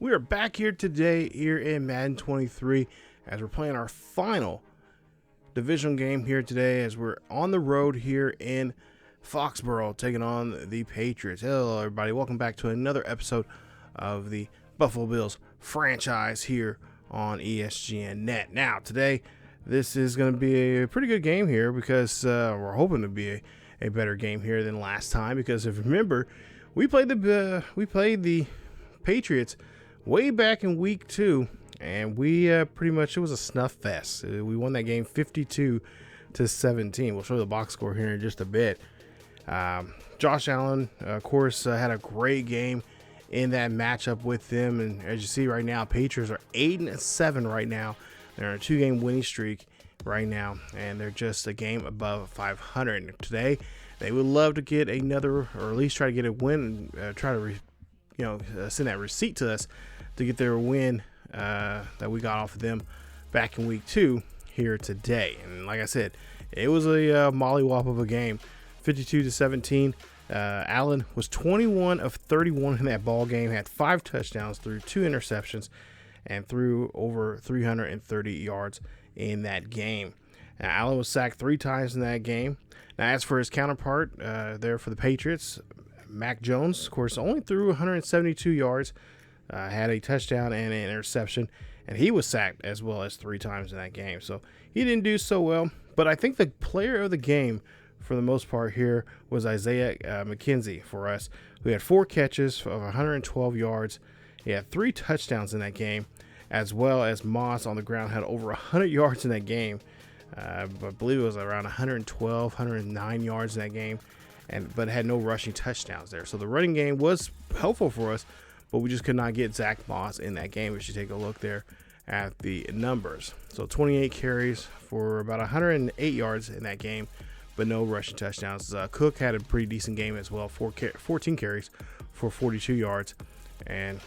We are back here today here in Madden 23 as we're playing our final divisional game here today as we're on the road here in Foxborough taking on the Patriots. Hello everybody, welcome back to another episode of the Buffalo Bills franchise here on ESGNet. Now today this is going to be a pretty good game here because we're hoping to be a better game here than last time, because if you remember, we played the Patriots way back in week 2, and we pretty much, it was a snuff fest. We won that game 52-17. We'll show you the box score here in just a bit. Josh Allen, of course, had a great game in that matchup with them, and as you see right now, Patriots are 8-7 right now. They're on a 2-game winning streak right now, and they're just a game above 500. And today, they would love to get another, or at least try to get a win, try to send that receipt to us to get their win that we got off of them back in week 2 here today. And like I said, it was a mollywop of a game, 52-17. Allen was 21 of 31 in that ball game, had 5 touchdowns, threw 2 interceptions, and threw over 330 yards in that game. Now, Allen was sacked 3 times in that game. Now, as for his counterpart there for the Patriots, Mac Jones, of course, only threw 172 yards, had a touchdown and an interception, and he was sacked as well as 3 times in that game. So he didn't do so well, but I think the player of the game for the most part here was Isaiah McKenzie for us, who had 4 catches of 112 yards. He had 3 touchdowns in that game, as well as Moss on the ground had over 100 yards in that game. I believe it was around 112, 109 yards in that game, but had no rushing touchdowns there. So the running game was helpful for us, but we just could not get Zach Moss in that game. We should take a look there at the numbers. So 28 carries for about 108 yards in that game, but no rushing touchdowns. Cook had a pretty decent game as well, 14 carries for 42 yards. And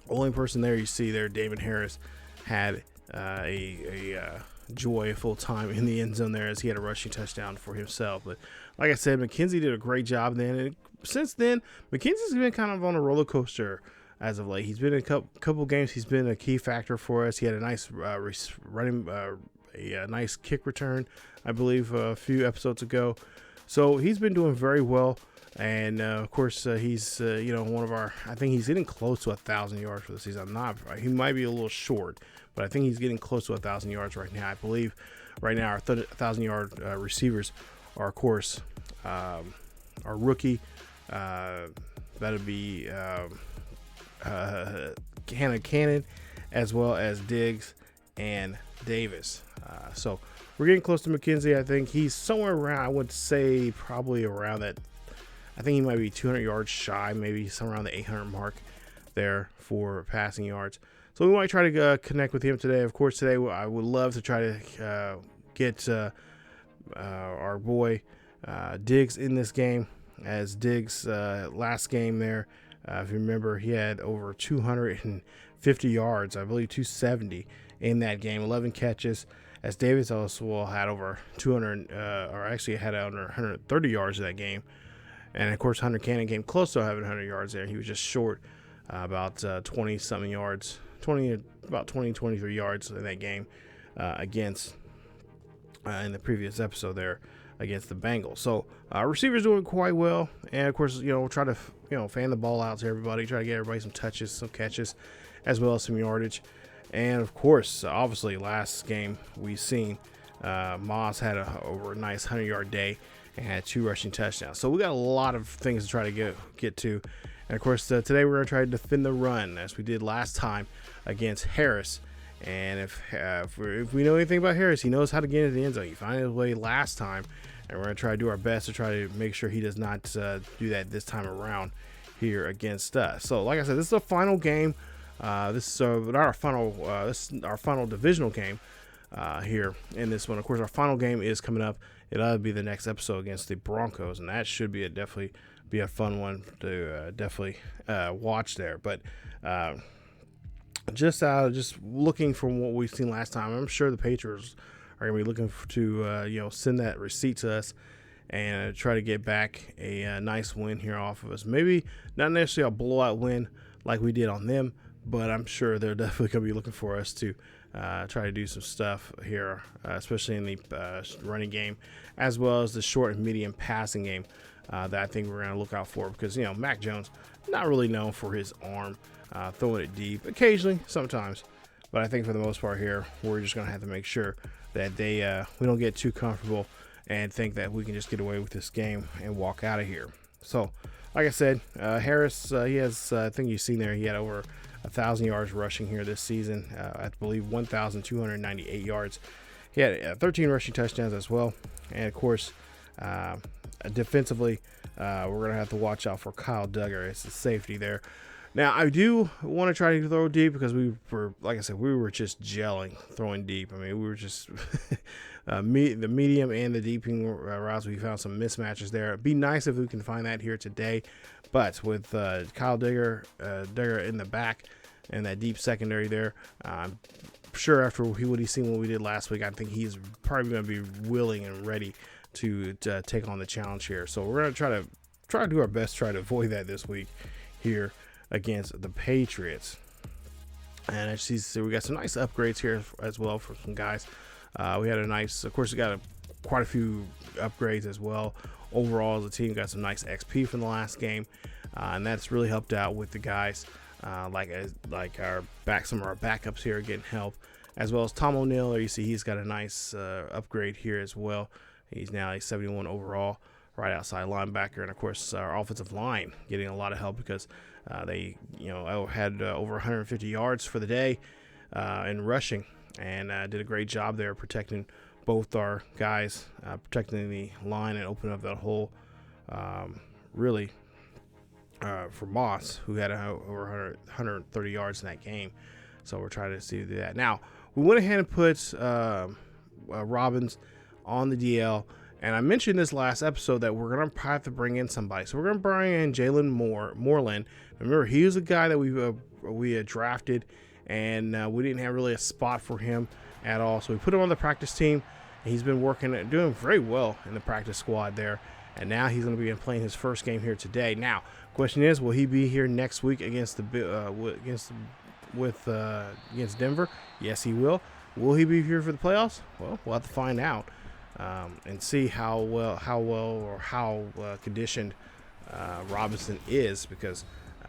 only person there you see there, David Harris, had a joyful time in the end zone there as he had a rushing touchdown for himself. But like I said, McKenzie did a great job then. And since then, McKenzie's been kind of on a roller coaster as of late. He's been in a couple games. He's been a key factor for us. He had a nice nice kick return, I believe, a few episodes ago. So he's been doing very well. And of course, he's one of our. I think he's getting close to 1,000 yards for the season. He might be a little short, but I think he's getting close to 1,000 yards right now. I believe right now our 1,000-yard receivers are, of course, our rookie. That'll be Hannah Cannon, as well as Diggs and Davis. So we're getting close to McKenzie. I think he's somewhere around, I would say probably around that. I think he might be 200 yards shy, maybe somewhere around the 800 mark there for passing yards. So we might try to connect with him today. Of course, today I would love to try to get our boy Diggs in this game, as Diggs last game there, if you remember, he had over 250 yards, I believe 270 in that game, 11 catches, as Davis also had over 200, or actually had under 130 yards in that game. And of course, Hunter Cannon came close to having 100 yards there. He was just short about 20-something yards, about 23 yards in that game against in the previous episode there against the Bengals. So receivers doing quite well, and of course, we'll try to fan the ball out to everybody, try to get everybody some touches, some catches, as well as some yardage. And of course, obviously, last game we've seen Moss had over a nice 100-yard day and had 2 rushing touchdowns. So we got a lot of things to try to get to. And of course, today we're going to try to defend the run as we did last time against Harris. And if we know anything about Harris, he knows how to get into the end zone. He found his way last time, and we're going to try to do our best to try to make sure he does not do that this time around here against us. So like I said, this is the final game. This is our final divisional game here in this one. Of course, our final game is coming up. It'll be the next episode against the Broncos, and that should be definitely be a fun one to definitely watch there. But just looking from what we've seen last time, I'm sure the Patriots are going to be looking to send that receipt to us and try to get back a nice win here off of us. Maybe not necessarily a blowout win like we did on them, but I'm sure they're definitely going to be looking for us to try to do some stuff here, especially in the running game, as well as the short and medium passing game that I think we're going to look out for, because, you know, Mac Jones, not really known for his arm, throwing it deep occasionally, sometimes, but I think for the most part here, we're just going to have to make sure that we don't get too comfortable and think that we can just get away with this game and walk out of here. So, like I said, Harris, he has, I think you've seen there, he had over 1,000 yards rushing here this season. I believe 1,298 yards. He had 13 rushing touchdowns as well. And of course, defensively, we're going to have to watch out for Kyle Duggar. It's the safety there. Now, I do want to try to throw deep because we were, like I said, we were just gelling throwing deep. I mean, we were just the medium and the deeping routes. We found some mismatches there. It'd be nice if we can find that here today. But with Kyle Duggar in the back and that deep secondary there, I'm sure after what he's seen what we did last week, I think he's probably going to be willing and ready to take on the challenge here. So we're going to try to do our best to try to avoid that this week here against the Patriots. And as you see, we got some nice upgrades here as well for some guys. We had a nice, of course, we got quite a few upgrades as well. Overall, as a team, got some nice XP from the last game, and that's really helped out with the guys like some of our backups here getting help, as well as Tom O'Neill. There you see he's got a nice upgrade here as well. He's now a 71 overall, right outside linebacker, and of course our offensive line getting a lot of help because they had over 150 yards for the day in rushing, and did a great job there protecting both our guys, protecting the line and opening up that hole really for Moss, who had over 130 yards in that game. So we're trying to see that. Now, we went ahead and put Robbins on the DL, and I mentioned this last episode that we're going to have to bring in somebody. So we're going to bring in Jalen Moreland. Remember, he was a guy that we had drafted, and we didn't have really a spot for him at all. So we put him on the practice team. He's been doing very well in the practice squad there, and now he's going to be playing his first game here today. Now, question is, will he be here next week against Denver? Yes, he will. Will he be here for the playoffs? Well, we'll have to find out and see how conditioned Robinson is, because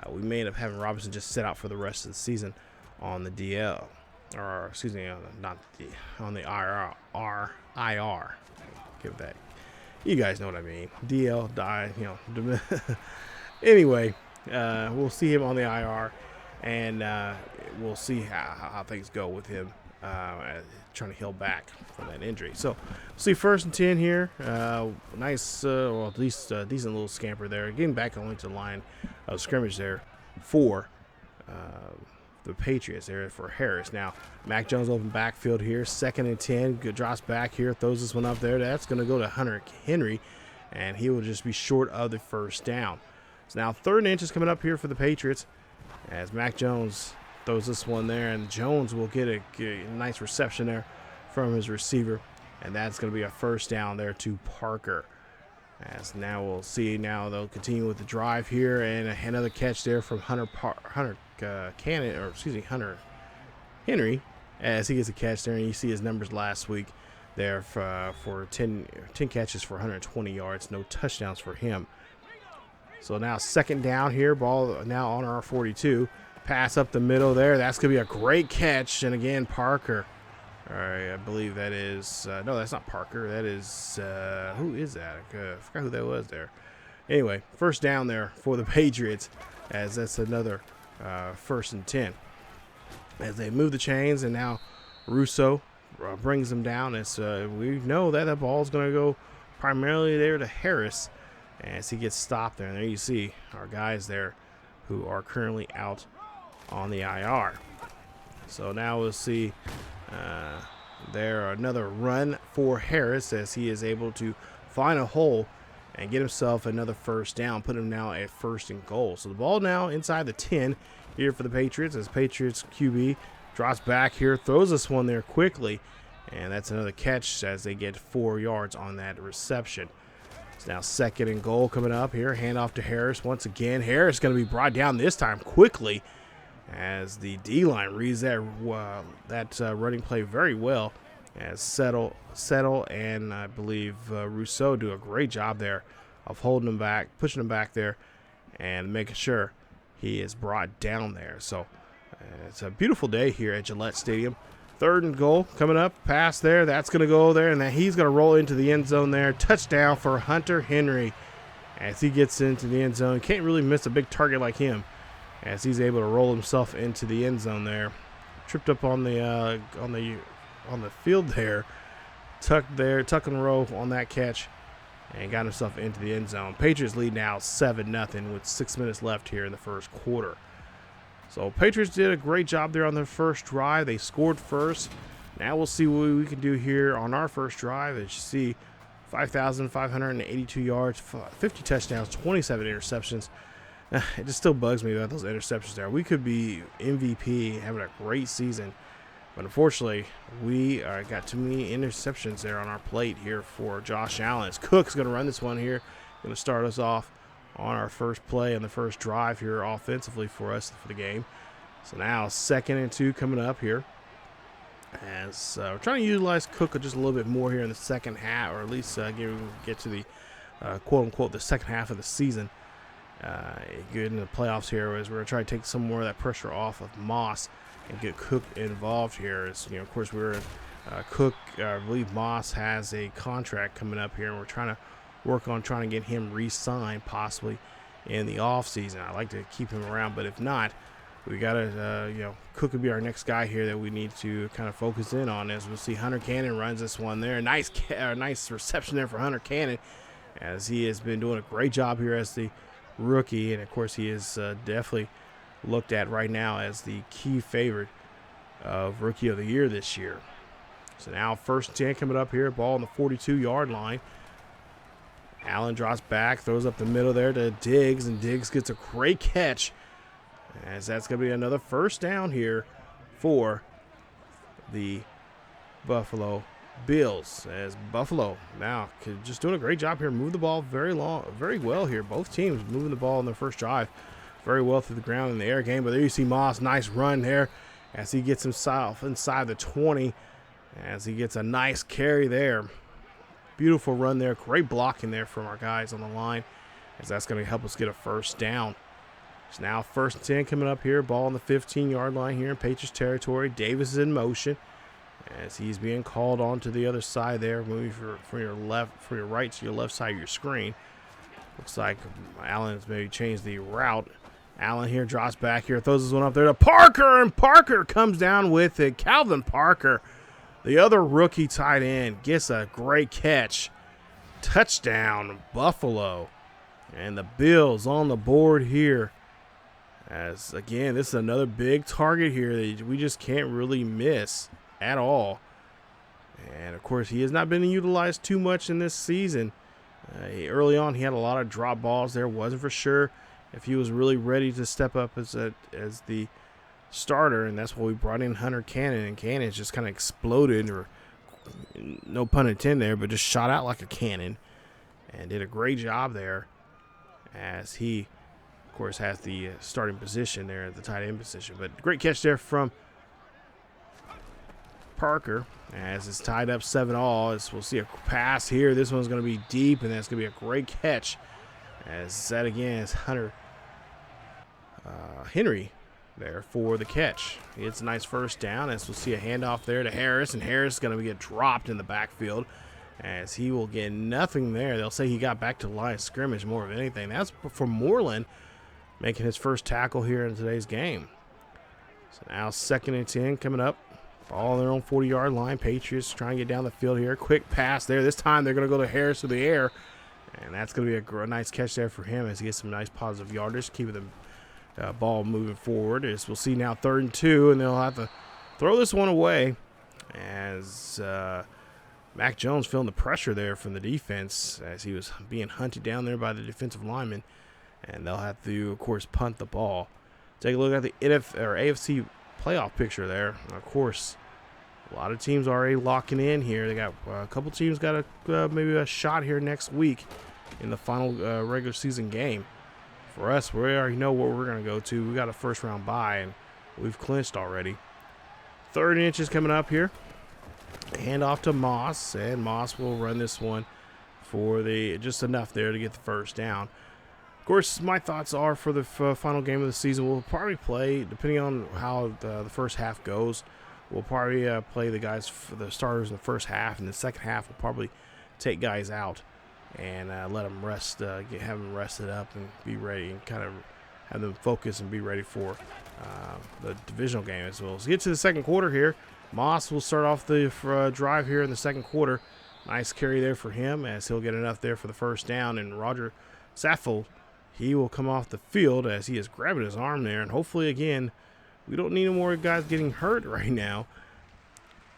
we may end up having Robinson just sit out for the rest of the season on the DL. Or excuse me, on the IR. Give that. You guys know what I mean. DL, die, Anyway, we'll see him on the IR, and we'll see how things go with him trying to heal back from that injury. So, we'll see 1st and 10 here. Nice, well, at least a decent little scamper there. Getting back only to the line of scrimmage there for the Patriots there for Harris. Now, Mac Jones open backfield here, 2nd and 10. Good, drops back here, throws this one up there. That's going to go to Hunter Henry, and he will just be short of the first down. So now 3rd and inch is coming up here for the Patriots as Mac Jones throws this one there, and Jones will get a nice reception there from his receiver, and that's going to be a first down there to Parker. As now we'll see, now they'll continue with the drive here, and another catch there from Hunter Henry, as he gets a catch there, and you see his numbers last week there for 10 catches for 120 yards, no touchdowns for him. So now 2nd down here, ball now on our 42, pass up the middle there, that's going to be a great catch, and again Parker. All right, I believe that is no, that's not Parker. That is who is that? I forgot who that was there. Anyway, first down there for the Patriots, as that's another 1st and 10. As they move the chains, and now Russo brings them down. As we know that ball is going to go primarily there to Harris, as he gets stopped there. And there you see our guys there who are currently out on the IR. So now we'll see there another run for Harris, as he is able to find a hole and get himself another first down, put him now at 1st and goal. So the ball now inside the 10 here for the Patriots, as Patriots QB drops back here, throws this one there quickly, and that's another catch as they get 4 yards on that reception. It's now 2nd and goal coming up here, handoff to Harris once again. Harris going to be brought down this time quickly, as the D-line reads that running play very well, as Settle and I believe Rousseau do a great job there of holding him back, pushing him back there, and making sure he is brought down there. So it's a beautiful day here at Gillette Stadium. 3rd and goal coming up, pass there, that's going to go there, and then he's going to roll into the end zone there. Touchdown for Hunter Henry as he gets into the end zone. Can't really miss a big target like him as he's able to roll himself into the end zone there. Tripped up on the field there, tuck and roll on that catch, and got himself into the end zone. Patriots lead now 7-0 with 6 minutes left here in the first quarter. So Patriots did a great job there on their first drive. They scored first. Now we'll see what we can do here on our first drive. As you see, 5,582 yards, 50 touchdowns, 27 interceptions. It just still bugs me about those interceptions there. We could be MVP, having a great season. But unfortunately, we got too many interceptions there on our plate here for Josh Allen. Cook's going to run this one here. Going to start us off on our first play and the first drive here offensively for us for the game. So now 2nd and 2 coming up here. As we're trying to utilize Cook just a little bit more here in the second half, or at least get to the quote-unquote the second half of the season. Good in the playoffs here as we're going to try to take some more of that pressure off of Moss and get Cook involved here. As, of course, we're Cook, I believe Moss has a contract coming up here, and we're trying to work on trying to get him re-signed possibly in the offseason. I'd like to keep him around, but if not, we got to, Cook would be our next guy here that we need to kind of focus in on. As we'll see, Hunter Cannon runs this one there. Nice reception there for Hunter Cannon, as he has been doing a great job here as the rookie, and of course he is definitely looked at right now as the key favorite of Rookie of the Year this year. So now 1st and 10 coming up here, ball on the 42-yard line. Allen drops back, throws up the middle there to Diggs, and Diggs gets a great catch, as that's going to be another first down here for the Buffalo Bills. As Buffalo now just doing a great job here, moving the ball very well here. Both teams moving the ball in their first drive very well through the ground in the air game. But there you see Moss, nice run there as he gets himself inside the 20, as he gets a nice carry there. Beautiful run there, great blocking there from our guys on the line, as that's going to help us get a first down. So now 1st and 10 coming up here, ball on the 15-yard line here in Patriots territory. Davis is in motion as he's being called on to the other side there, moving from your right to your left side of your screen. Looks like Allen has maybe changed the route. Allen here drops back here, throws this one up there to Parker, and Parker comes down with it. Calvin Parker, the other rookie tight end, gets a great catch. Touchdown, Buffalo. And the Bills on the board here. As, again, this is another big target here that we just can't really miss at all. And, of course, he has not been utilized too much in this season. Early on, he had a lot of drop balls there. Wasn't for sure if he was really ready to step up as the starter, and that's why we brought in Hunter Cannon, and Cannon just kind of exploded, or no pun intended there, but just shot out like a cannon and did a great job there, as he, of course, has the starting position there at the tight end position. But great catch there from Parker, as it's tied up 7-all. As we'll see a pass here. This one's going to be deep, and that's going to be a great catch, as that again is Hunter Henry there for the catch. It's a nice first down, as we'll see a handoff there to Harris, and Harris is going to get dropped in the backfield, as he will get nothing there. They'll say he got back to the line of scrimmage more of anything. That's for Moreland making his first tackle here in today's game. So now 2nd and 10 coming up. Ball on their own 40-yard line. Patriots trying to get down the field here. Quick pass there. This time they're going to go to Harris through the air, and that's going to be a nice catch there for him as he gets some nice positive yardage, keeping the ball moving forward. As we'll see now 3rd and 2, and they'll have to throw this one away, as Mac Jones feeling the pressure there from the defense as he was being hunted down there by the defensive lineman, and they'll have to, of course, punt the ball. Take a look at the AFC playoff picture there. Of course, a lot of teams already locking in here. They got a couple teams got maybe a shot here next week in the final regular season game. For us, we already know what we're going to go to. We got a first round bye, and we've clinched already. 3rd and inches coming up here. Hand off to Moss, and Moss will run this one for just enough there to get the first down. Of course, my thoughts are for the final game of the season, we'll probably play, depending on how the first half goes, we'll probably play the guys, for the starters in the first half, and the second half we'll probably take guys out and let them rest, have them rested up and be ready, and kind of have them focus and be ready for the divisional game as well. So get to the second quarter here. Moss will start off the drive here in the second quarter. Nice carry there for him, as he'll get enough there for the first down. And Roger Saffold, he will come off the field as he is grabbing his arm there. And hopefully, again, we don't need any more guys getting hurt right now.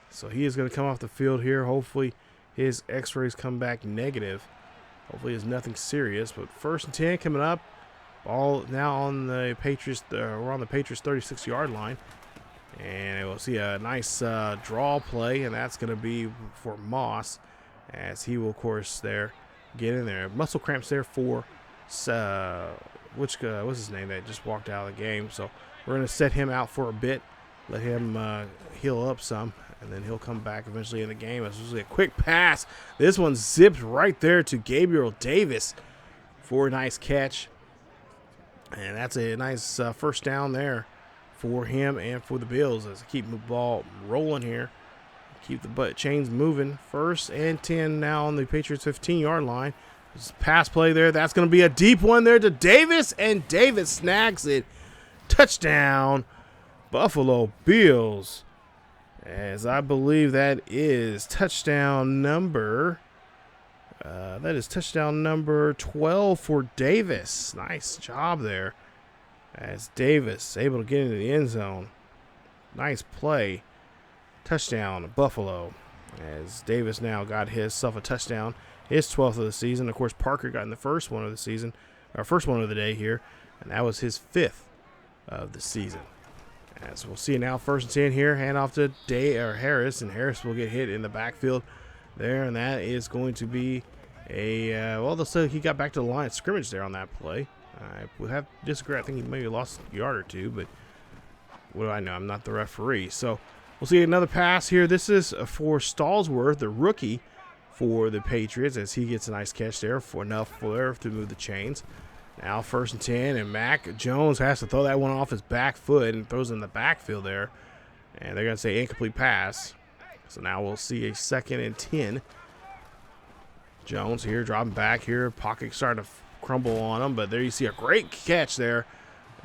So he is going to come off the field here. Hopefully his x-rays come back negative. Hopefully it's nothing serious. But 1st and 10 coming up. Ball now on the Patriots. We're on the Patriots 36-yard line. And we'll see a nice draw play, and that's going to be for Moss, as he will, of course, there get in there. Muscle cramps there for what's his name that just walked out of the game. So we're going to set him out for a bit, let him heal up some, and then he'll come back eventually in the game. It's usually a quick pass. This one zipped right there to Gabriel Davis for a nice catch, and that's a nice first down there for him and for the Bills, as they keep the ball rolling here. Keep the chains moving. 1st and 10 now on the Patriots 15-yard line. There's a pass play there. That's going to be a deep one there to Davis, and Davis snags it. Touchdown, Buffalo Bills. As I believe that is touchdown number 12 for Davis. Nice job there, as Davis able to get into the end zone. Nice play. Touchdown, Buffalo, as Davis now got himself a touchdown, his 12th of the season. Of course, Parker got in the first one of the season, our first one of the day here, and that was his 5th of the season. As we'll see now, 1st and 10 here, hand off to Harris, and Harris will get hit in the backfield there, and that is going to be well, they'll say he got back to the line of scrimmage there on that play. I would have to disagree. I think he maybe lost a yard or two, but what do I know? I'm not the referee. So we'll see another pass here. This is for Stallsworth, the rookie for the Patriots, as he gets a nice catch there for enough to move the chains. Now 1st and 10, and Mac Jones has to throw that one off his back foot and throws in the backfield there. And they're going to say incomplete pass. So now we'll see a 2nd and 10. Jones here dropping back here. Pocket starting to crumble on him, but there you see a great catch there.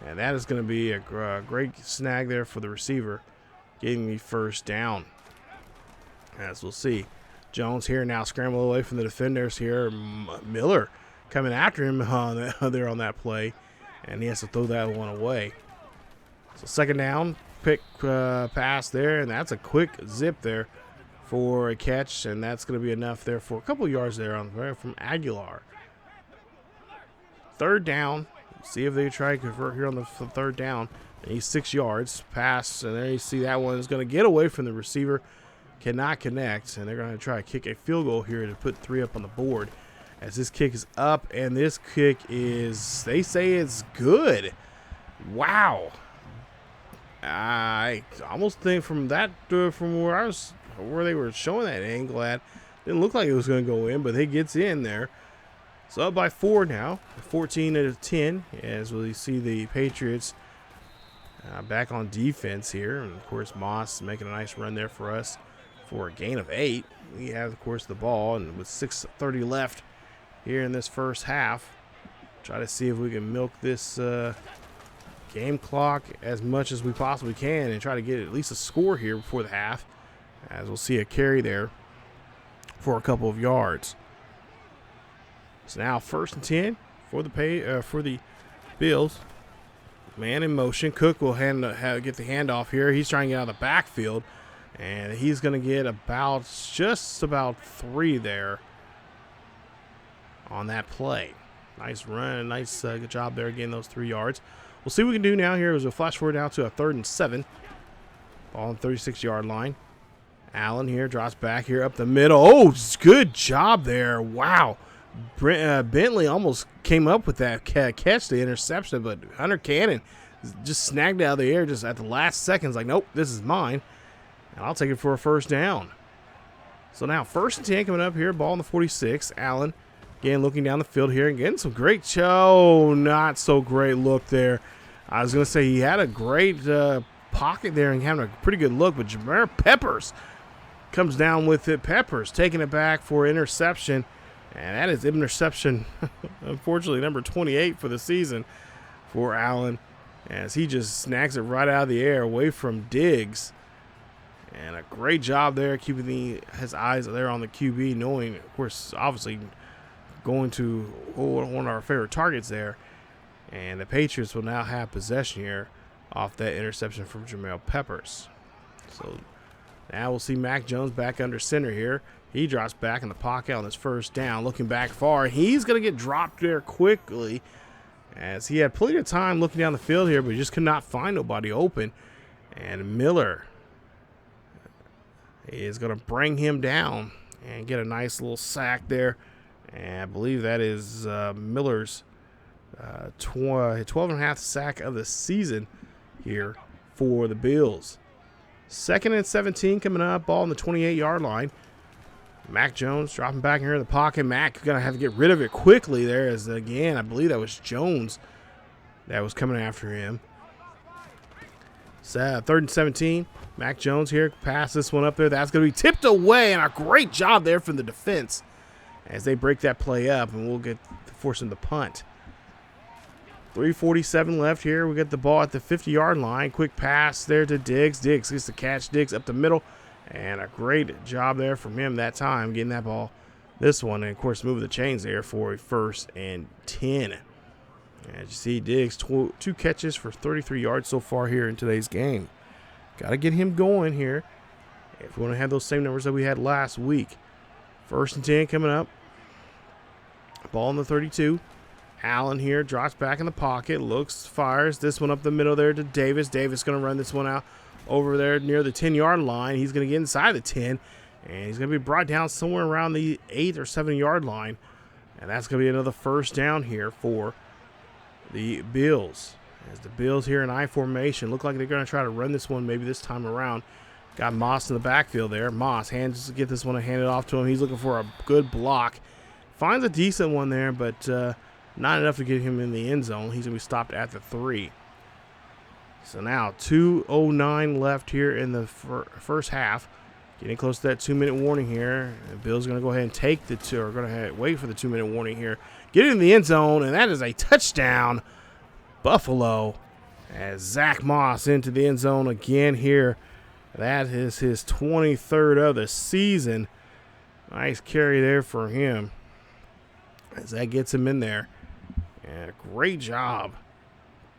And that is going to be a great snag there for the receiver, getting the first down. As we'll see. Jones here now scrambling away from the defenders here. Miller coming after him there on that play, and he has to throw that one away. So 2nd down, pick pass there, and that's a quick zip there for a catch, and that's going to be enough there for a couple yards there from Aguilar. 3rd down. See if they try to convert here on the 3rd down. And he's 6 yards. Pass, and there you see that one is going to get away from the receiver. Cannot connect, and they're going to try to kick a field goal here to put 3 up on the board. As this kick is up, and this kick is, they say it's good. Wow. I almost think from that, from where they were showing that angle at, didn't look like it was going to go in, but it gets in there. So up by 4 now, 14-10, as we see the Patriots back on defense here. And, of course, Moss making a nice run there for us for a gain of 8. We have, of course, the ball, and with 6:30 left here in this first half, try to see if we can milk this game clock as much as we possibly can and try to get at least a score here before the half, as we'll see a carry there for a couple of yards. So now 1st and 10 for the Bills. Man in motion. Cook will get the handoff here. He's trying to get out of the backfield, and he's going to get just about 3 there on that play. Nice run. Nice good job there getting those 3 yards. We'll see what we can do now here as we'll flash forward now to a 3rd and 7. Ball on the 36-yard line. Allen here drops back here up the middle. Oh, good job there. Wow. Bentley almost came up with that catch, the interception, but Hunter Cannon just snagged out of the air just at the last seconds. Like, nope, this is mine. And I'll take it for a first down. So now 1st and 10 coming up here. Ball in the 46. Allen again looking down the field here and getting some great. Oh, not so great look there. I was going to say he had a great pocket there and having a pretty good look. But Jameer Peppers comes down with it. Peppers taking it back for interception. And that is interception, unfortunately, number 28 for the season for Allen, as he just snags it right out of the air away from Diggs. And a great job there keeping his eyes there on the QB, knowing, of course, obviously going to one of our favorite targets there. And the Patriots will now have possession here off that interception from Jameer Peppers. So now we'll see Mac Jones back under center here. He drops back in the pocket on his first down, looking back far. He's going to get dropped there quickly, as he had plenty of time looking down the field here, but he just could not find nobody open. And Miller is going to bring him down and get a nice little sack there. And I believe that is Miller's 12.5 sack of the season here for the Bills. 2nd and 17 coming up, ball on the 28-yard line. Mac Jones dropping back here in the pocket. Mac going to have to get rid of it quickly there, as again, I believe that was Jones that was coming after him. So 3rd and 17. Mac Jones here, pass this one up there. That's going to be tipped away, and a great job there from the defense as they break that play up, and we'll get forcing the punt. 3:47 left here. We get the ball at the 50-yard line. Quick pass there to Diggs. Diggs gets the catch. Diggs up the middle. And a great job there from him that time, getting that ball, this one, and of course moving the chains there for a 1st and 10. As you see, Diggs, two catches for 33 yards so far here in today's game. Got to get him going here if we want to have those same numbers that we had last week. 1st and 10 coming up. Ball in the 32. Allen here drops back in the pocket, looks, fires this one up the middle there to Davis. Davis going to run this one out over there near the 10-yard line. He's going to get inside the 10, and he's going to be brought down somewhere around the 8 or 7-yard line. And that's going to be another first down here for the Bills. As the Bills here in I formation look like they're going to try to run this one maybe this time around. Got Moss in the backfield there. Moss get this one and hand it off to him. He's looking for a good block. Finds a decent one there, but not enough to get him in the end zone. He's going to be stopped at the 3. So now 2:09 left here in the first half. Getting close to that 2-minute warning here. The Bills are going to go ahead and take the 2, or going to wait for the 2-minute warning here. Get in the end zone, and that is a touchdown, Buffalo. As Zach Moss into the end zone again here. That is his 23rd of the season. Nice carry there for him, as that gets him in there. And a great job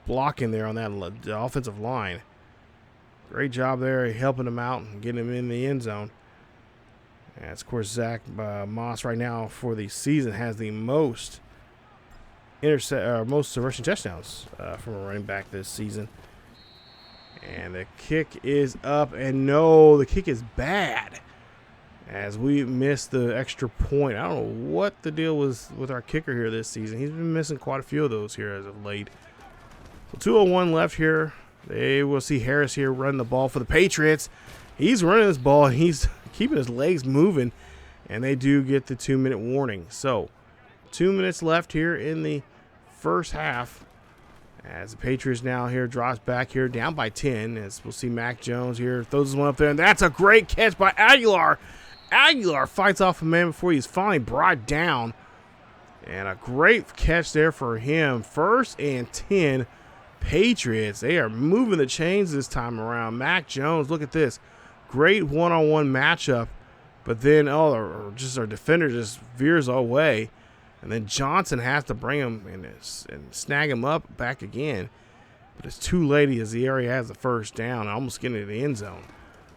blocking there on that offensive line. Great job there helping him out and getting him in the end zone. And of course, Zach Moss right now for the season has the most rushing touchdowns from a running back this season. And the kick is up, and no, the kick is bad, as we missed the extra point. I don't know what the deal was with our kicker here this season. He's been missing quite a few of those here as of late. So 2:01 left here. They will see Harris here run the ball for the Patriots. He's running this ball, and he's keeping his legs moving, and they do get the 2-minute warning. So 2 minutes left here in the first half, as the Patriots now here drops back here down by 10, as we'll see Mac Jones here throws this one up there, and that's a great catch by Aguilar. Aguilar fights off a man before he's finally brought down, and a great catch there for him. 1st and 10. Patriots, they are moving the chains this time around. Mac Jones, look at this. Great one-on-one matchup. But then, our defender just veers away. And then Johnson has to bring him and snag him up back again. But it's too late as he already has the first down, almost getting into the end zone.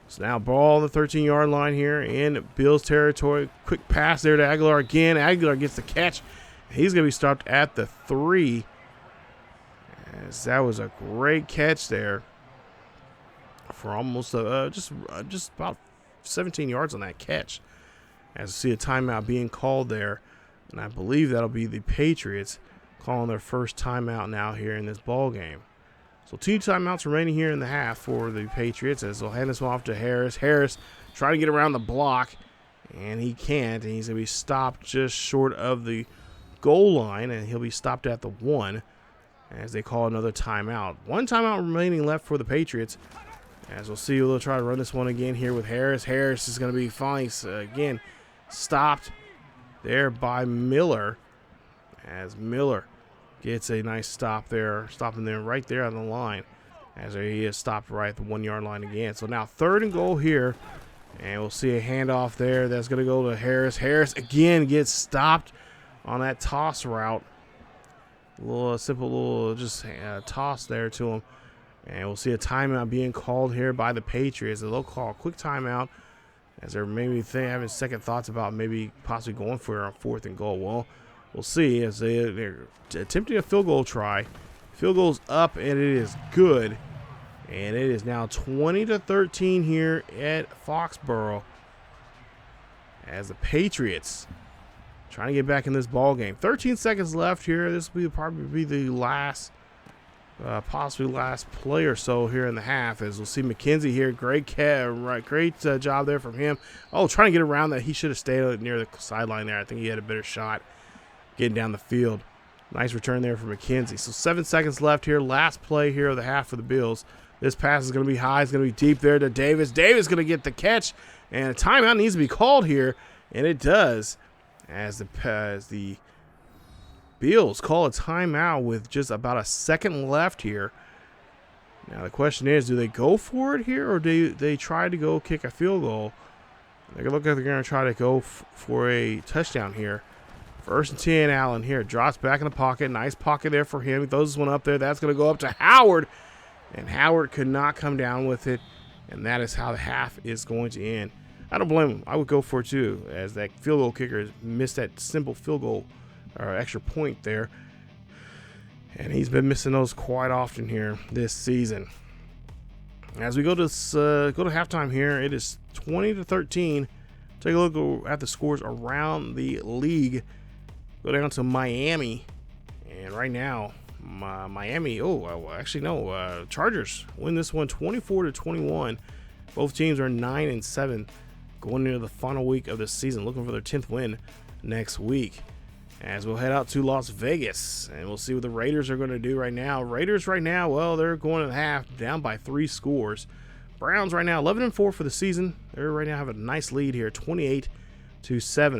So now ball on the 13-yard line here in Bills territory. Quick pass there to Aguilar again. Aguilar gets the catch. He's going to be stopped at the 3. As that was a great catch there for almost just about 17 yards on that catch. As you see a timeout being called there, and I believe that'll be the Patriots calling their first timeout now here in this ball game. So 2 timeouts remaining here in the half for the Patriots as they'll hand this one off to Harris. Harris trying to get around the block, and he can't, and he's going to be stopped just short of the goal line, and he'll be stopped at the 1 as they call another timeout. 1 timeout remaining left for the Patriots. As we'll see, they'll try to run this one again here with Harris. Harris is going to be finally, again, stopped there by Miller, as Miller gets a nice stop there, stopping there right there on the line, as he is stopped right at the 1 yard line again. So now 3rd and goal here, and we'll see a handoff there that's going to go to Harris. Harris again gets stopped on that toss route. A little simple little just toss there to him. And we'll see a timeout being called here by the Patriots. They'll call a quick timeout as they're maybe having second thoughts about maybe possibly going for it on 4th and goal. Well, we'll see as they're attempting a field goal try. Field goal's up, and it is good. And it is now 20-13 here at Foxborough as the Patriots trying to get back in this ball game. 13 seconds left here. This will probably be the last, possibly last play or so here in the half. As we'll see McKenzie here. Great job there from him. Oh, trying to get around that. He should have stayed near the sideline there. I think he had a better shot getting down the field. Nice return there for McKenzie. So 7 seconds left here. Last play here of the half for the Bills. This pass is going to be high. It's going to be deep there to Davis. Davis going to get the catch. And a timeout needs to be called here. And it does. As the Bills call a timeout with just about a second left here. Now the question is, do they go for it here, or do they try to go kick a field goal? They look like they're going to try to go for a touchdown here. 1st and 10, Allen here. Drops back in the pocket. Nice pocket there for him. He throws this one up there. That's going to go up to Howard. And Howard could not come down with it. And that is how the half is going to end. I don't blame him. I would go for it too, as that field goal kicker missed that simple field goal or extra point there. And he's been missing those quite often here this season. As we go to halftime here, it is 20-13. Take a look at the scores around the league. Go down to Miami. And right now, Miami, Chargers win this one 24-21. Both teams are 9-7 going into the final week of the season, looking for their 10th win next week. As we'll head out to Las Vegas, and we'll see what the Raiders are going to do right now. Raiders right now, well, they're going to half down by 3 scores. Browns right now 11-4 for the season. They right now have a nice lead here, 28-7,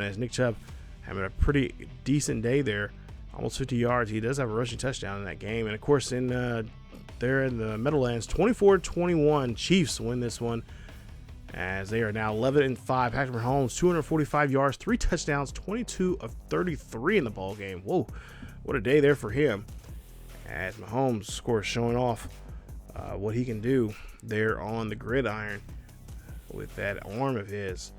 as Nick Chubb having a pretty decent day there, almost 50 yards. He does have a rushing touchdown in that game, and of course there in the Meadowlands, 24-21, Chiefs win this one, as they are now 11-5. Patrick Mahomes, 245 yards, 3 touchdowns, 22 of 33 in the ball game. Whoa, what a day there for him. As Mahomes, of course, showing off what he can do there on the gridiron with that arm of his.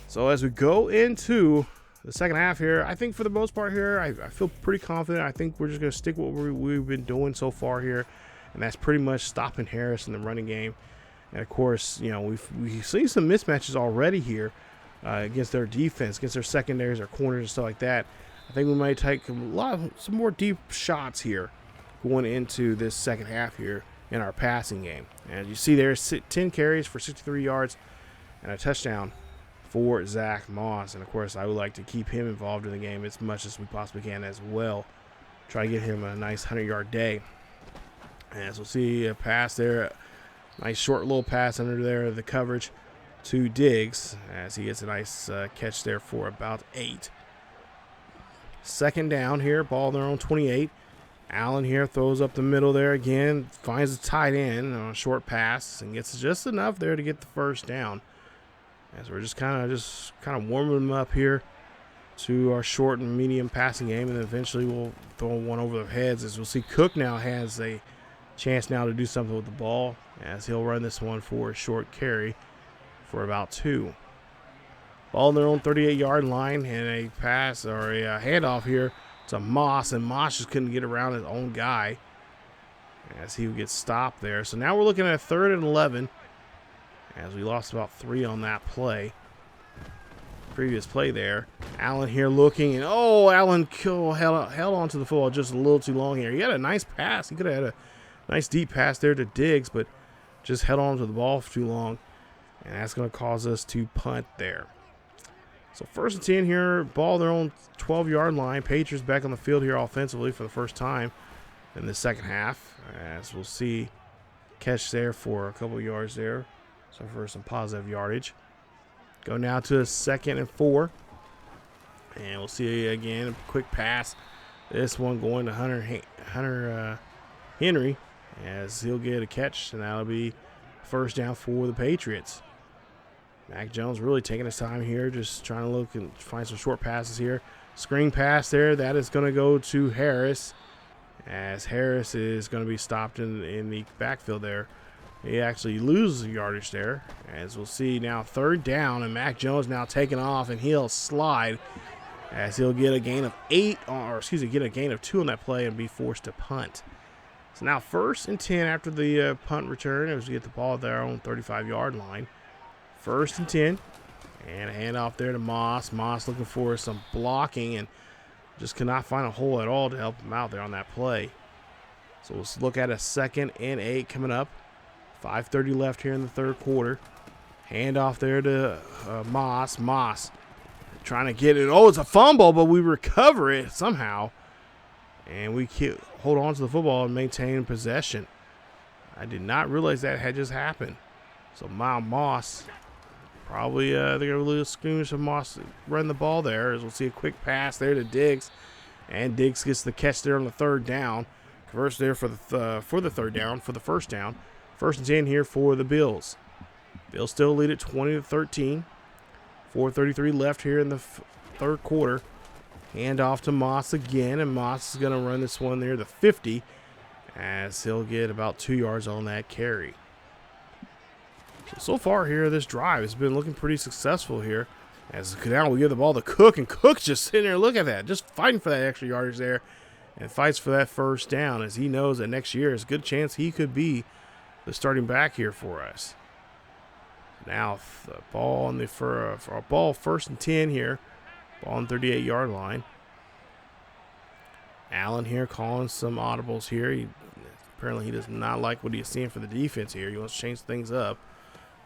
So as we go into the second half here, I think for the most part here, I feel pretty confident. I think we're just going to stick with what we've been doing so far here, and that's pretty much stopping Harris in the running game. And of course, you know, we've seen some mismatches already here against their defense, against their secondaries, their corners, and stuff like that. I think we might take some more deep shots here going into this second half here in our passing game. And you see there's 10 carries for 63 yards and a touchdown for Zach Moss. And of course, I would like to keep him involved in the game as much as we possibly can as well. Try to get him a nice 100-yard day. As we'll see a pass there. Nice short little pass under there, the coverage to Diggs, as he gets a nice catch there for about 8. Second down here, ball on their own 28. Allen here throws up the middle there again, finds the tight end on a short pass and gets just enough there to get the first down. As we're just kind of warming them up here to our short and medium passing game, and then eventually we'll throw one over their heads. As we'll see, Cook now has a chance now to do something with the ball, as he'll run this one for a short carry for about 2. Ball on their own 38-yard line, and a pass or a handoff here to Moss, and Moss just couldn't get around his own guy as he gets stopped there. So now we're looking at 3rd and 11, as we lost about 3 on that play. Previous play there. Allen here looking, and Allen held on to the football just a little too long here. He had a nice pass. He could have had a Nice deep pass there to Diggs, but just held on to the ball for too long. And that's going to cause us to punt there. So 1st and 10 here, ball their own 12-yard line. Patriots back on the field here offensively for the first time in the second half. As we'll see, catch there for a couple yards there. So for some positive yardage. Go now to a 2nd and 4. And we'll see again a quick pass. This one going to Hunter Henry as he'll get a catch. And that'll be first down for the Patriots. Mac Jones really taking his time here, just trying to look and find some short passes here. Screen pass there. That is going to go to Harris, as Harris is going to be stopped in the backfield there. He actually loses yardage there, as we'll see now 3rd down, and Mac Jones now taking off, and he'll slide as he'll get a gain of 8, or excuse me, get a gain of 2 on that play and be forced to punt. So now 1st and 10 after the punt return as we get the ball at their own 35-yard line. 1st and 10, and a handoff there to Moss. Moss looking for some blocking and just cannot find a hole at all to help him out there on that play. So let's look at a 2nd and 8 coming up. 5:30 left here in the 3rd quarter. Handoff there to Moss. Moss trying to get it. Oh, it's a fumble, but we recover it somehow. And we hold on to the football and maintain possession. I did not realize that had just happened. So Moss, probably they're going to lose skirmish of Moss run the ball there, as we'll see a quick pass there to Diggs. And Diggs gets the catch there on the 3rd down. Converts there for the 3rd down, for the 1st down. 1st and 10 here for the Bills. Bills still lead at 20-13. 4:33 left here in the 3rd quarter. Hand off to Moss again, and Moss is going to run this one there to 50, as he'll get about 2 yards on that carry. So far here, this drive has been looking pretty successful here. As now we give the ball to Cook, and Cook's just sitting there, look at that, just fighting for that extra yardage there, and fights for that 1st down, as he knows that next year is a good chance he could be the starting back here for us. Now the ball on for a ball 1st and 10 here, ball on 38-yard line. Allen here calling some audibles here. Apparently he does not like what he's seeing for the defense here. He wants to change things up.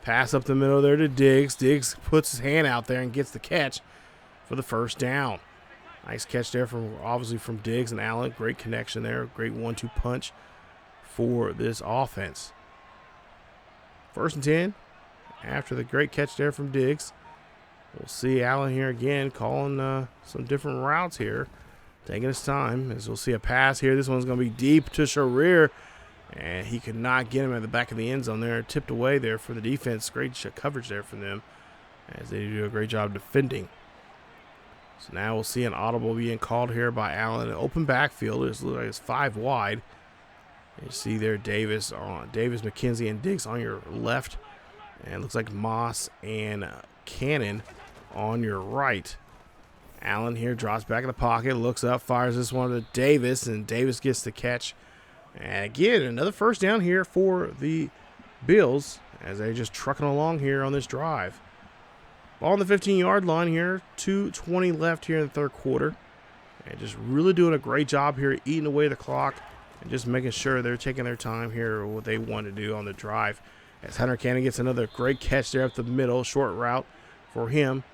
Pass up the middle there to Diggs. Diggs puts his hand out there and gets the catch for the 1st down. Nice catch there obviously from Diggs and Allen. Great connection there. Great 1-2 punch for this offense. 1st and 10. After the great catch there from Diggs. We'll see Allen here again calling some different routes here. Taking his time, as we'll see a pass here. This one's going to be deep to Sharir. And he could not get him at the back of the end zone there. Tipped away there for the defense. Great coverage there from them, as they do a great job defending. So now we'll see an audible being called here by Allen. An open backfield. It looks like it's 5 wide. You see there Davis, McKenzie, and Diggs on your left. And it looks like Moss and Cannon on your right. Allen here drops back in the pocket, looks up, fires this one to Davis, and Davis gets the catch. And again, another 1st down here for the Bills, as they're just trucking along here on this drive. Ball on the 15-yard line here, 2:20 left here in the 3rd quarter. And just really doing a great job here, eating away the clock, and just making sure they're taking their time here, what they want to do on the drive. As Hunter Cannon gets another great catch there up the middle, short route for him.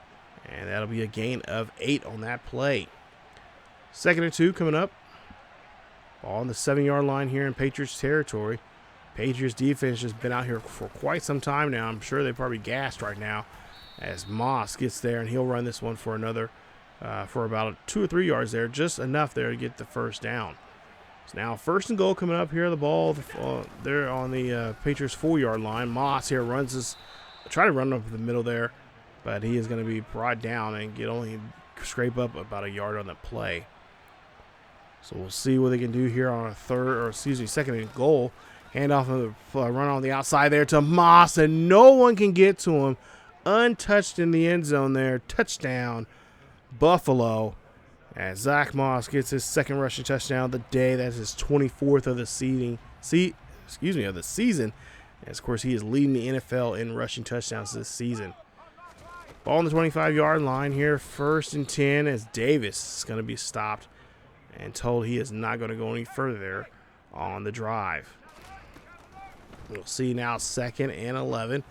And that'll be a gain of 8 on that play. 2nd and 2 coming up. Ball on the 7-yard line here in Patriots territory. Patriots defense has been out here for quite some time now. I'm sure they're probably gassed right now, as Moss gets there, and he'll run this one for another, for about 2 or 3 yards there, just enough there to get the 1st down. So now 1st and goal coming up here. The ball there on the Patriots 4-yard line. Moss here runs this, try to run up the middle there, but he is going to be brought down and only scrape up about a yard on the play. So we'll see what they can do here on a 2nd and goal. Handoff of the run on the outside there to Moss, and no one can get to him. Untouched in the end zone there. Touchdown, Buffalo. As Zach Moss gets his 2nd rushing touchdown of the day. That's his 24th of the season. As of course, he is leading the NFL in rushing touchdowns this season. Ball on the 25-yard line here. 1st and 10, as Davis is going to be stopped and told he is not going to go any further there on the drive. We'll see now 2nd and 11.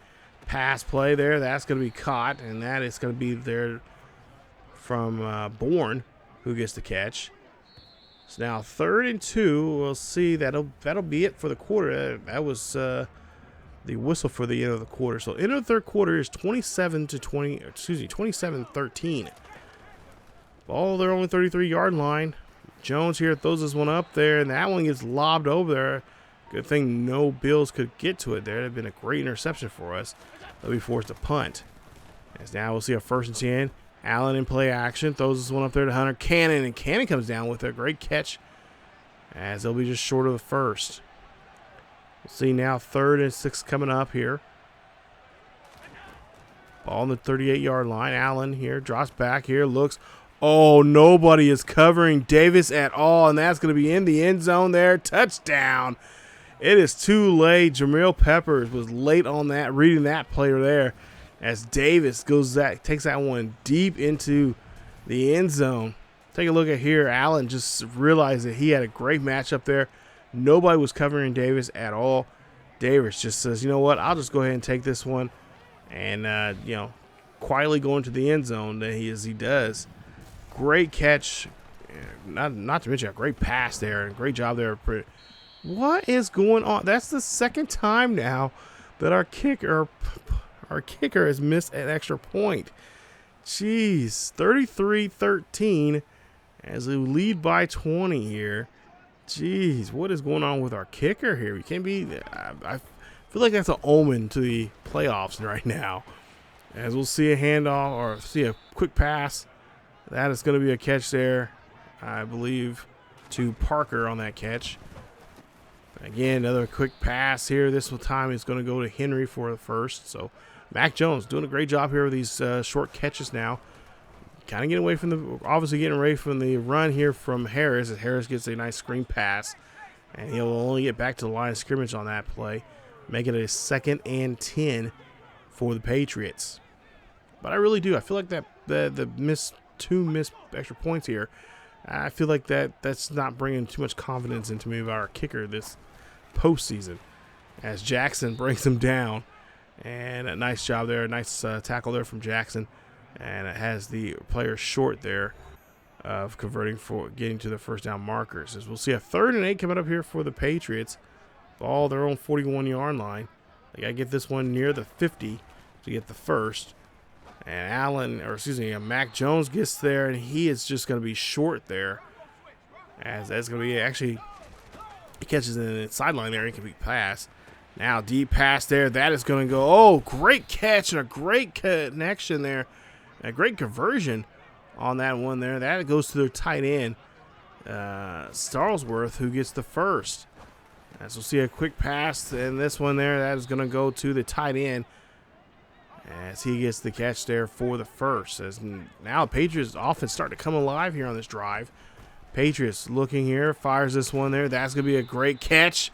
Pass play there. That's going to be caught, and that is going to be there from Bourne, who gets the catch. So now 3rd and 2. We'll see. That'll be it for the quarter. That was the whistle for the end of the quarter. So end of the 3rd quarter is 27-13. Ball there on the 33-yard line. Jones here throws this one up there, and that one gets lobbed over there. Good thing no Bills could get to it there. It'd been a great interception for us. They'll be forced to punt. As now we'll see a 1st and 10. Allen in play action. Throws this one up there to Hunter Cannon, and Cannon comes down with a great catch as they'll be just short of the 1st. We'll see now 3rd and 6 coming up here. Ball on the 38-yard line. Allen here drops back here, looks. Oh, nobody is covering Davis at all, and that's going to be in the end zone there. Touchdown. It is too late. Jamil Peppers was late on that, reading that player there, as Davis takes that one deep into the end zone. Take a look at here. Allen just realized that he had a great matchup there. Nobody was covering Davis at all. Davis just says, you know what, I'll just go ahead and take this one, and quietly go into the end zone as he does. Great catch. Not to mention a great pass there, and great job there. What is going on? That's the 2nd time now that our kicker has missed an extra point. Jeez, 33-13 as we lead by 20 here. Jeez, what is going on with our kicker here? We can't be. I feel like that's an omen to the playoffs right now. As we'll see a handoff or see a quick pass. That is going to be a catch there, I believe, to Parker on that catch. Again, another quick pass here. This time is going to go to Henry for the 1st. So Mac Jones doing a great job here with these short catches now. Kind of getting away from the run here from Harris, as Harris gets a nice screen pass. And he'll only get back to the line of scrimmage on that play. Make it a 2nd and 10 for the Patriots. But I really do. I feel like that the two missed extra points here. I feel like that's not bringing too much confidence into me about our kicker this postseason, as Jackson brings him down, and a nice job there, a nice tackle there from Jackson, and it has the player short there of getting to the 1st down markers. As we'll see a 3rd and 8 coming up here for the Patriots. Ball their own 41-yard line. They got to get this one near the 50 to get the 1st. And Mac Jones gets there, and he is just going to be short there. As that's going to be he catches in the sideline there, incomplete pass. Now deep pass there. That is going to go. Oh, great catch and a great connection there. A great conversion on that one there. That goes to their tight end, Starlesworth, who gets the 1st. As we'll see a quick pass, and this one there, that is going to go to the tight end, as he gets the catch there for the 1st. As now Patriots offense starting to come alive here on this drive. Patriots looking here, fires this one there. That's going to be a great catch,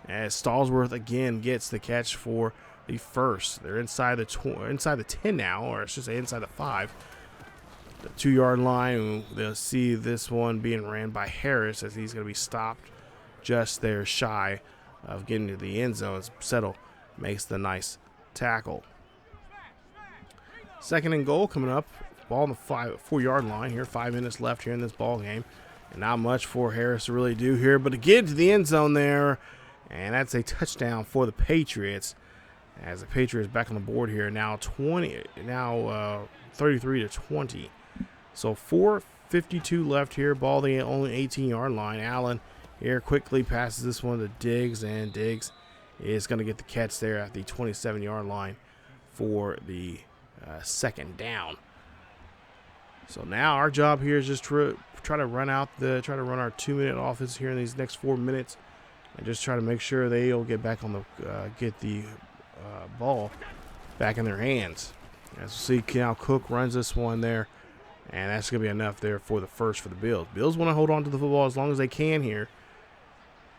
as Stallsworth again gets the catch for the 1st. They're inside the 10 now, or I should say inside the 5. The 2-yard line. They'll see this one being ran by Harris, as he's going to be stopped just there shy of getting to the end zone. Settle makes the nice tackle. 2nd and goal coming up. Ball on the 4-yard line here. 5 minutes left here in this ball game. And not much for Harris to really do here, but to get to the end zone there. And that's a touchdown for the Patriots. As the Patriots back on the board here. Now 33-20. So 4:52 left here. Ball the only 18-yard line. Allen here quickly passes this one to Diggs. And Diggs is going to get the catch there at the 27-yard line for the 2nd down. So now our job here is just try to run our 2-minute offense here in these next 4 minutes, and just try to make sure they'll get back on the get the ball back in their hands. As we see, now Cook runs this one there, and that's gonna be enough there for the 1st for the Bills. Bills want to hold on to the football as long as they can here,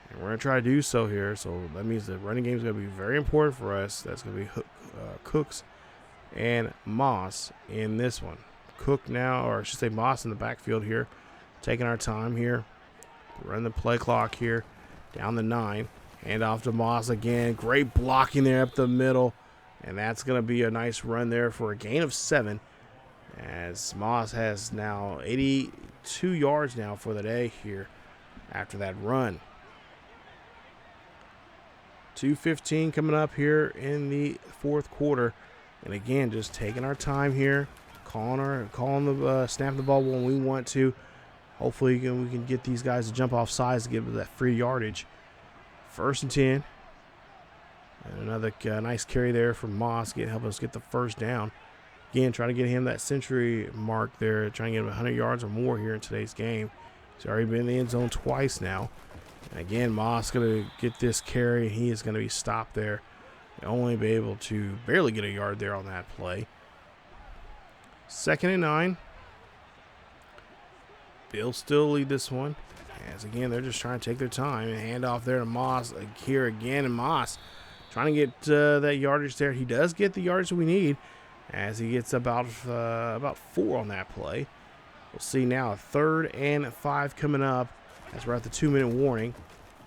and we're gonna try to do so here. So that means the running game is gonna be very important for us. That's gonna be Cooks and Moss in this one. Cook now, or I should say Moss in the backfield here, taking our time here. Run the play clock here down the 9. Hand off to Moss again. Great blocking there up the middle. And that's going to be a nice run there for a gain of 7. As Moss has now 82 yards now for the day here after that run. 2:15 coming up here in the fourth quarter. And again, just taking our time here. Snap the ball when we want to. Hopefully we can get these guys to jump off sides to give us that free yardage. 1st and 10. And another nice carry there from Moss, help us get the first down. Again, trying to get him that century mark there, trying to get him 100 yards or more here in today's game. He's already been in the end zone twice now. And again, Moss going to get this carry. He is going to be stopped there. Only be able to barely get a yard there on that play. 2nd and 9. Bills still lead this one. As again, they're just trying to take their time and hand off there to Moss here again. And Moss trying to get that yardage there. He does get the yardage we need as he gets about 4 on that play. We'll see now 3rd and 5 coming up as we're at the 2-minute warning.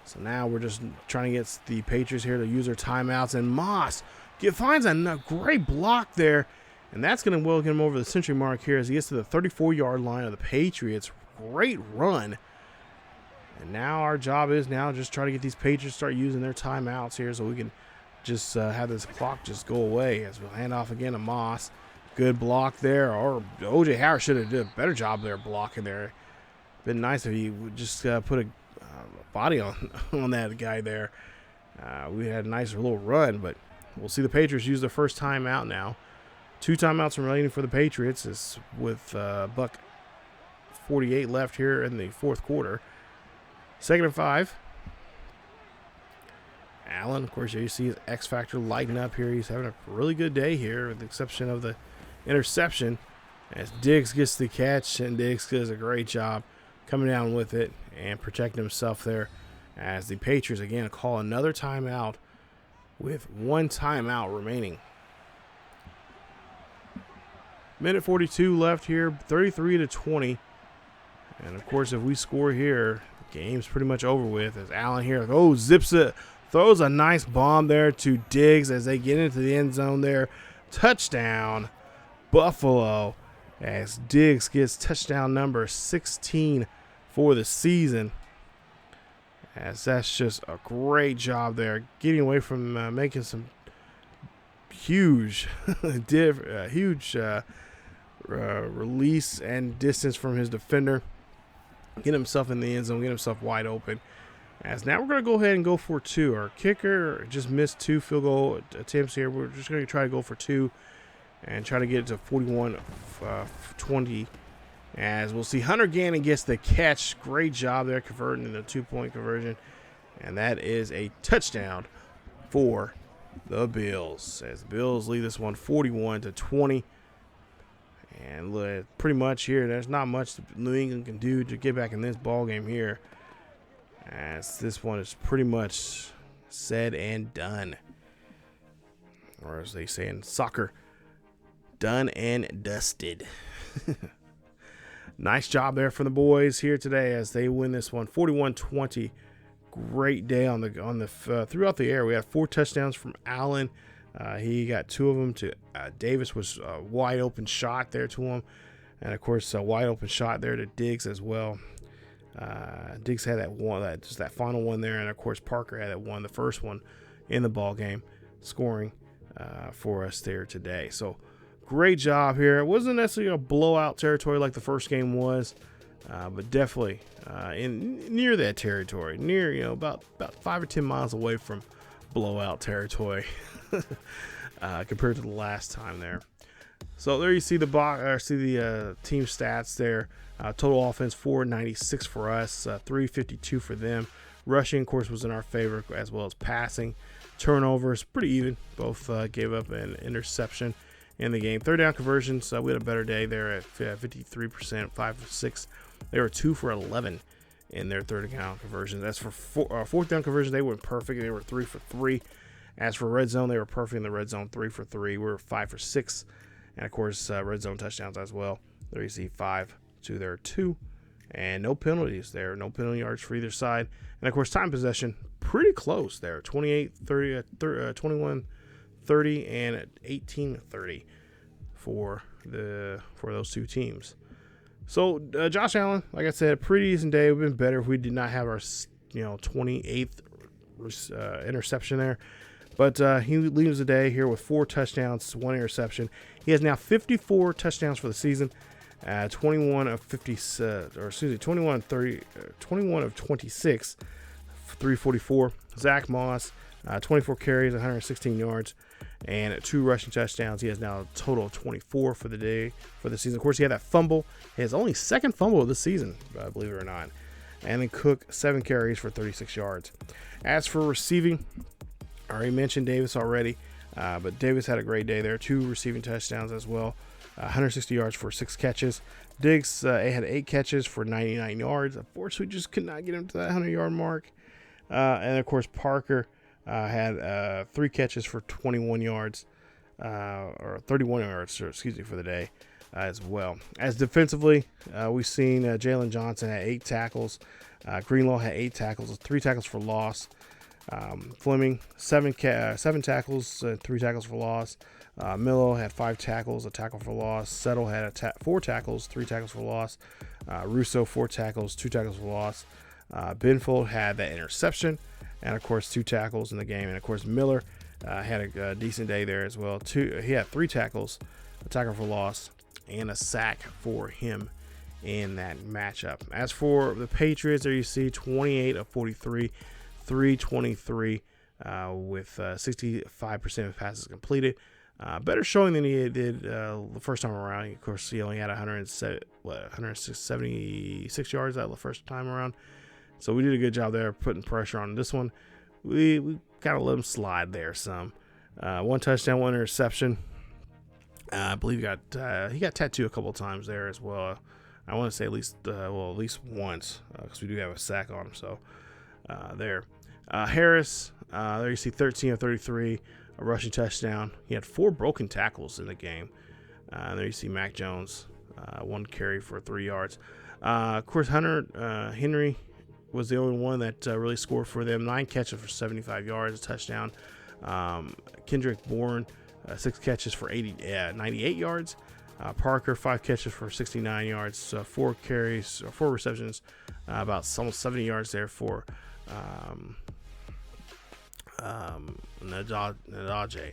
So now we're just trying to get the Patriots here to use their timeouts. And Moss finds a great block there. And that's going to get him over the century mark here as he gets to the 34-yard line of the Patriots. Great run. And now our job is now just try to get these Patriots start using their timeouts here so we can just have this clock just go away as we'll hand off again to Moss. Good block there. Or O.J. Howard should have did a better job there blocking there. Been nice if he would just put a body on that guy there. We had a nice little run, but we'll see the Patriots use their first timeout now. 2 timeouts remaining for the Patriots is with buck 48 left here in the fourth quarter. 2nd and 5. Allen, of course, you see his X factor lighting up here. He's having a really good day here with the exception of the interception as Diggs gets the catch, and Diggs does a great job coming down with it and protecting himself there as the Patriots again call another timeout with 1 timeout remaining. Minute 42 left here, 33-20. And of course, if we score here, the game's pretty much over with as Allen here zips it, throws a nice bomb there to Diggs as they get into the end zone there. Touchdown, Buffalo, as Diggs gets touchdown number 16 for the season. As that's just a great job there, getting away from making some huge, release and distance from his defender. Get himself in the end zone, get himself wide open. As now we're going to go ahead and go for 2. Our kicker just missed 2 field goal attempts here. We're just going to try to go for 2 and try to get it to 41-20. As we'll see Hunter Gannon gets the catch. Great job there converting in the 2-point conversion. And that is a touchdown for the Bills. As the Bills lead this one 41-20. And pretty much here, there's not much New England can do to get back in this ball game here. As this one is pretty much said and done. Or as they say in soccer, done and dusted. Nice job there for the boys here today as they win this one 41-20. Great day on the throughout the air. We had 4 touchdowns from Allen. He got 2 of them to Davis was a wide open shot there to him. And of course a wide open shot there to Diggs as well. Diggs had that final one there, and of course Parker had that one, the first one in the ball game, scoring for us there today. So great job here. It wasn't necessarily a blowout territory like the first game was, but definitely near that territory, about 5 or 10 miles away from blowout territory compared to the last time there. So there you see the team stats there. Total offense 496 for us, 352 for them. Rushing, of course, was in our favor, as well as passing. Turnovers, pretty even. Both gave up an interception in the game. 3rd down conversions, we had a better day there at 53%, 5 for 6. They were 2 for 11 in their 3rd down conversions. As for 4th down conversions, they were perfect. They were 3 for 3. As for red zone, they were perfect in the red zone, 3 for 3. We were 5 for 6. And, of course, red zone touchdowns as well. There you see 5 to their 2. And no penalties there, no penalty yards for either side. And of course, time possession pretty close there, 28-30, 21-30, and 18-30 for those two teams. So Josh Allen, like I said, pretty decent day. It would have been better if we did not have our 28th interception there. But he leaves the day here with 4 touchdowns, 1 interception. He has now 54 touchdowns for the season. 21 of 26, 21 of 26, 344. Zach Moss, 24 carries, 116 yards, and 2 rushing touchdowns. He has now a total of 24 for the day, for the season. Of course, he had that fumble. His only second fumble of the season, believe it or not. And then Cook, 7 carries for 36 yards. As for receiving, I already mentioned Davis already, but Davis had a great day there. 2 receiving touchdowns as well. 160 yards for 6 catches. Diggs had 8 catches for 99 yards. Unfortunately, just could not get him to that 100-yard mark. And, of course, Parker had 3 catches for 21 yards, or 31 yards, for the day as well. As defensively, we've seen Jalen Johnson had 8 tackles. Greenlaw had 8 tackles, 3 tackles for loss. Fleming, 7 tackles, 3 tackles for loss. Millo had 5 tackles, a tackle for loss. Settle had 4 tackles, 3 tackles for loss. Russo, 4 tackles, 2 tackles for loss. Benfold had that interception, and of course 2 tackles in the game. And of course Miller had a decent day there as well. He had 3 tackles, a tackle for loss, and a sack for him in that matchup. As for the Patriots, there you see 28 of 43, 323 with 65% of passes completed. Better showing than he did the first time around. Of course, he only had 176 yards out the first time around. So we did a good job there putting pressure on this one. We kind of let him slide there some. 1 touchdown, 1 interception. I believe he got tattooed a couple of times there as well. I want to say at least once, because we do have a sack on him. So there. Harris, there you see 13 of 33. A rushing touchdown. He had 4 broken tackles in the game. There you see Mac Jones, 1 carry for 3 yards. Of course, Hunter Henry was the only one that really scored for them. 9 catches for 75 yards, a touchdown. Kendrick Bourne, 6 catches for 98 yards. Parker, 5 catches for 69 yards. 4 carries, or 4 receptions, about almost 70 yards there for Nadaje.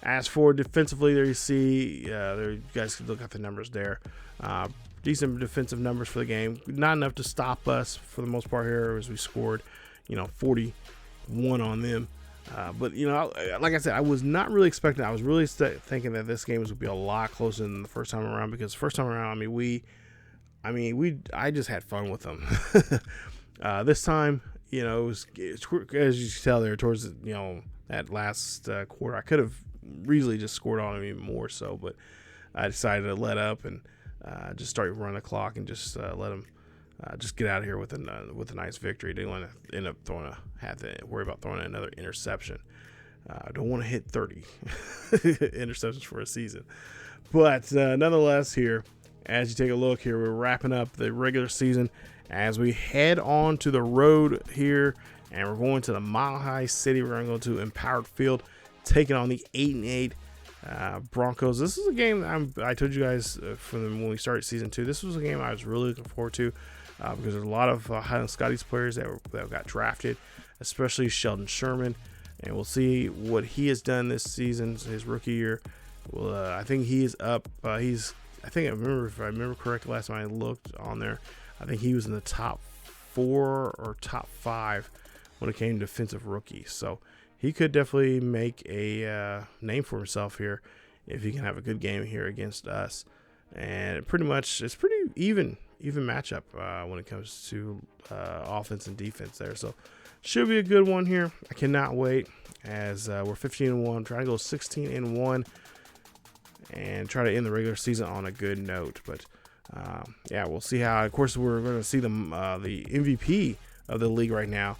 As for defensively, there you see, there you guys can look at the numbers there. Decent defensive numbers for the game. Not enough to stop us for the most part here, as we scored, 41 on them. But like I said, I was not really expecting. I was really thinking that this game would be a lot closer than the first time around, because first time around, I just had fun with them. This time, it was, as you can tell there towards that last quarter, I could have easily just scored on him even more so, but I decided to let up and just start running the clock and just let him just get out of here with a nice victory. Didn't want to end up have to worry about throwing another interception. I don't want to hit 30 interceptions for a season, but nonetheless, here as you take a look here, we're wrapping up the regular season as we head on to the road here, and we're going to the Mile High City. We're going to go to Empowered Field, taking on the 8-8 Broncos. This is a game I told you guys when we started season 2. This was a game I was really looking forward to because there's a lot of Highland Scotty's players that got drafted, especially Sheldon Sherman, and we'll see what he has done this season, his rookie year. Well, I think he is up. If I remember correctly, last time I looked on there, I think he was in the top 4 or top 5 when it came to defensive rookies. So he could definitely make a name for himself here if he can have a good game here against us. And it's pretty even matchup when it comes to offense and defense there. So should be a good one here. I cannot wait, as we're 15-1, trying to go 16-1 and try to end the regular season on a good note. But we'll see how. Of course, we're going to see the MVP of the league right now,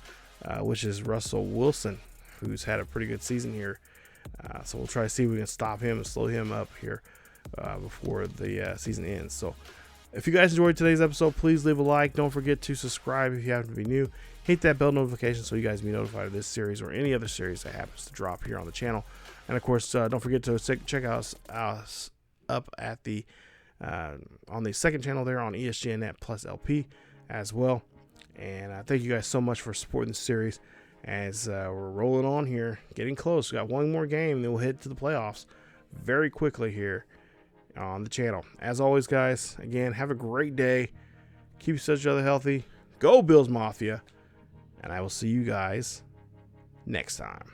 which is Russell Wilson, who's had a pretty good season here. So we'll try to see if we can stop him and slow him up here before the season ends. So If you guys enjoyed today's episode, please leave a like. Don't forget to subscribe if you happen to be new. Hit that bell notification so you guys be notified of this series or any other series that happens to drop here on the channel. And of course, don't forget to check us up at the on the second channel there on ESGNet plus LP as well. And thank you guys so much for supporting the series as we're rolling on here, getting close. We got one more game, then we'll head to the playoffs very quickly here on the channel. As always, guys, again, have a great day. Keep each other healthy. Go Bills Mafia. And I will see you guys next time.